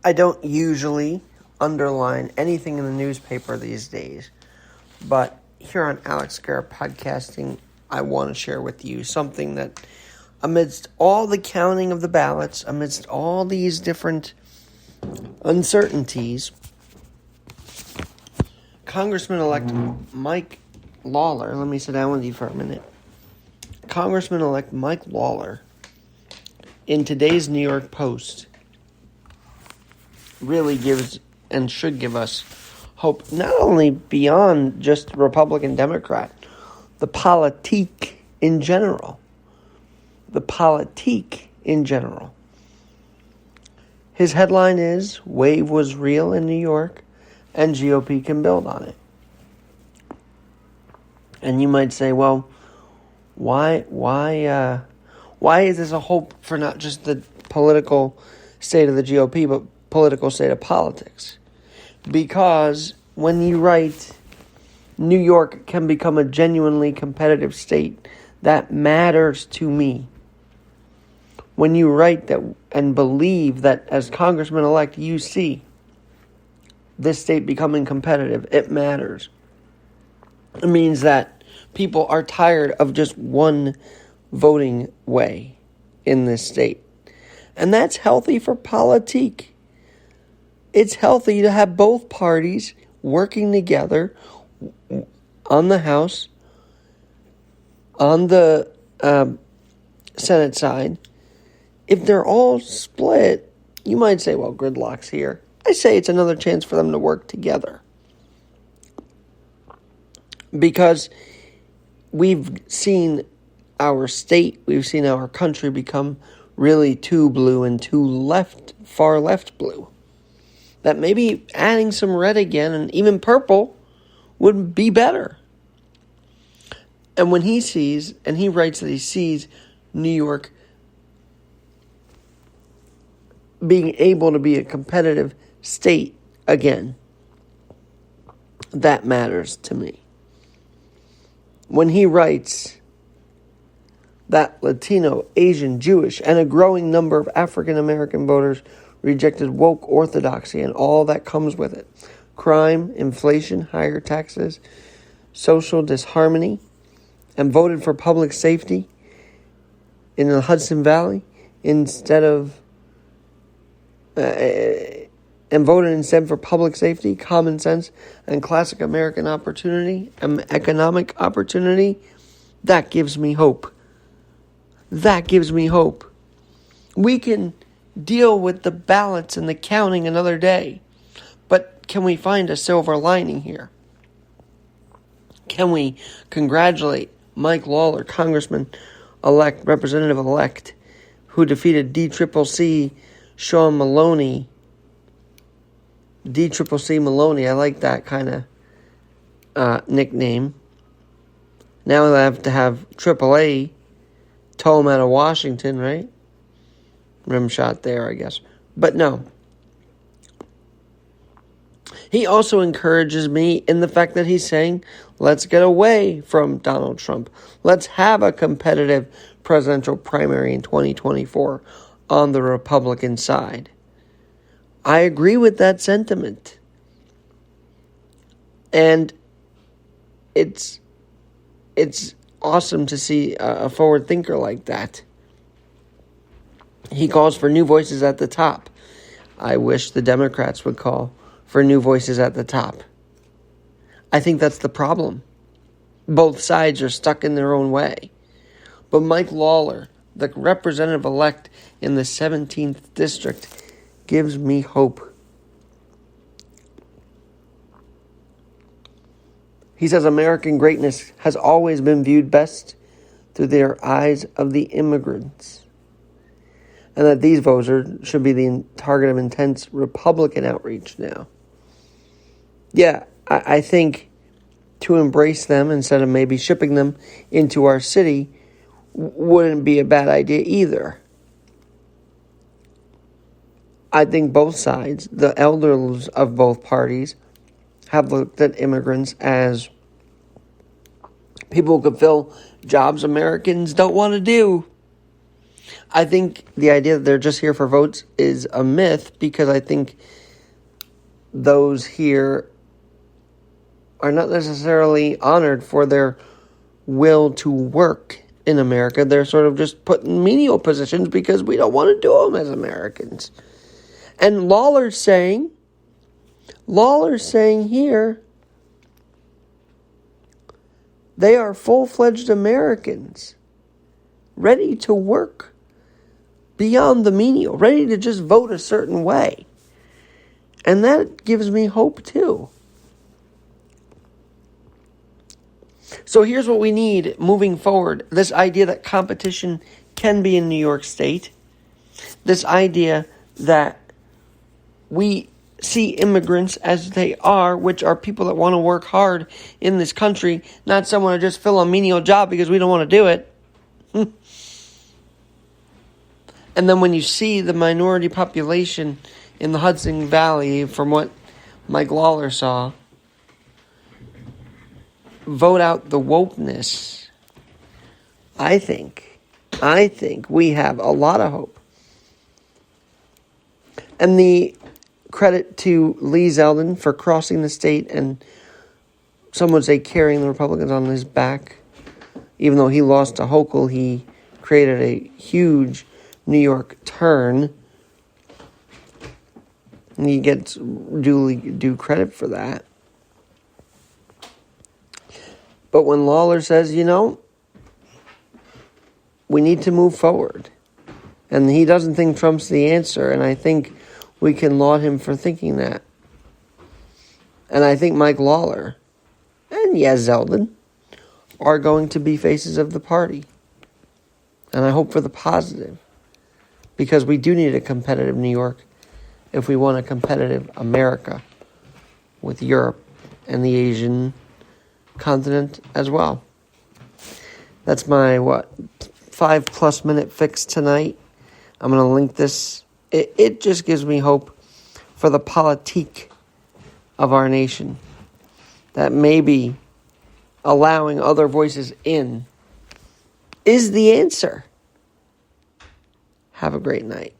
I don't usually underline anything in the newspaper these days, but here on Alex Guerra Podcasting, I want to share with you something that, amidst all the counting of the ballots, amidst all these different uncertainties, Congressman-elect Mike Lawler, let me sit down with you for a minute. Congressman-elect Mike Lawler, in today's New York Post, really gives and should give us hope, not only beyond just Republican, Democrat, the politique in general. The politique in general. His headline is, "Wave was real in New York, and GOP can build on it." And you might say, well, why is this a hope for not just the political state of the GOP, but political state of politics? Because when you write, New York can become a genuinely competitive state, that matters to me. When you write that and believe that as Congressman-elect you see this state becoming competitive, it matters. It means that people are tired of just one voting way in this state. And that's healthy for politique. It's healthy to have both parties working together on the House, on the Senate side. If they're all split, you might say, well, gridlock's here. I say it's another chance for them to work together. Because we've seen our state, we've seen our country become really too blue and too left, far left blue. That maybe adding some red again and even purple would be better. And when he sees, and he writes that he sees New York being able to be a competitive state again, that matters to me. When he writes that Latino, Asian, Jewish, and a growing number of African American voters rejected woke orthodoxy and all that comes with it. Crime, inflation, higher taxes, social disharmony, and voted for public safety in the Hudson Valley and voted instead for public safety, common sense, and classic American opportunity, and economic opportunity, that gives me hope. That gives me hope. We can deal with the ballots and the counting another day. But can we find a silver lining here? Can we congratulate Mike Lawler, Congressman-elect, Representative-elect, who defeated DCCC Sean Maloney? DCCC Maloney, I like that kind of nickname. Now I have to have AAA tow him out of Washington, right? Rim shot there, I guess. But no. He also encourages me in the fact that he's saying, let's get away from Donald Trump. Let's have a competitive presidential primary in 2024 on the Republican side. I agree with that sentiment. And it's awesome to see a forward thinker like that. He calls for new voices at the top. I wish the Democrats would call for new voices at the top. I think that's the problem. Both sides are stuck in their own way. But Mike Lawler, the representative-elect in the 17th district, gives me hope. He says American greatness has always been viewed best through their eyes of the immigrants, and that these voters should be the target of intense Republican outreach now. Yeah, I think to embrace them instead of maybe shipping them into our city wouldn't be a bad idea either. I think both sides, the elders of both parties, have looked at immigrants as people who could fill jobs Americans don't want to do. I think the idea that they're just here for votes is a myth, because I think those here are not necessarily honored for their will to work in America. They're sort of just put in menial positions because we don't want to do them as Americans. And Lawler's saying here, they are full-fledged Americans, ready to work beyond the menial, ready to just vote a certain way. And that gives me hope too. So here's what we need moving forward. This idea that competition can be in New York State. This idea that we see immigrants as they are, which are people that want to work hard in this country, not someone to just fill a menial job because we don't want to do it. And then when you see the minority population in the Hudson Valley, from what Mike Lawler saw, vote out the wokeness, I think we have a lot of hope. And the credit to Lee Zeldin for crossing the state and, some would say, carrying the Republicans on his back. Even though he lost to Hochul, he created a huge New York turn. And he gets due credit for that. But when Lawler says, we need to move forward, and he doesn't think Trump's the answer, and I think we can laud him for thinking that. And I think Mike Lawler and Zeldin are going to be faces of the party. And I hope for the positive, because we do need a competitive New York if we want a competitive America with Europe and the Asian continent as well. That's my 5+ minute fix tonight. I'm going to link this. It just gives me hope for the politique of our nation, that maybe allowing other voices in is the answer. Have a great night.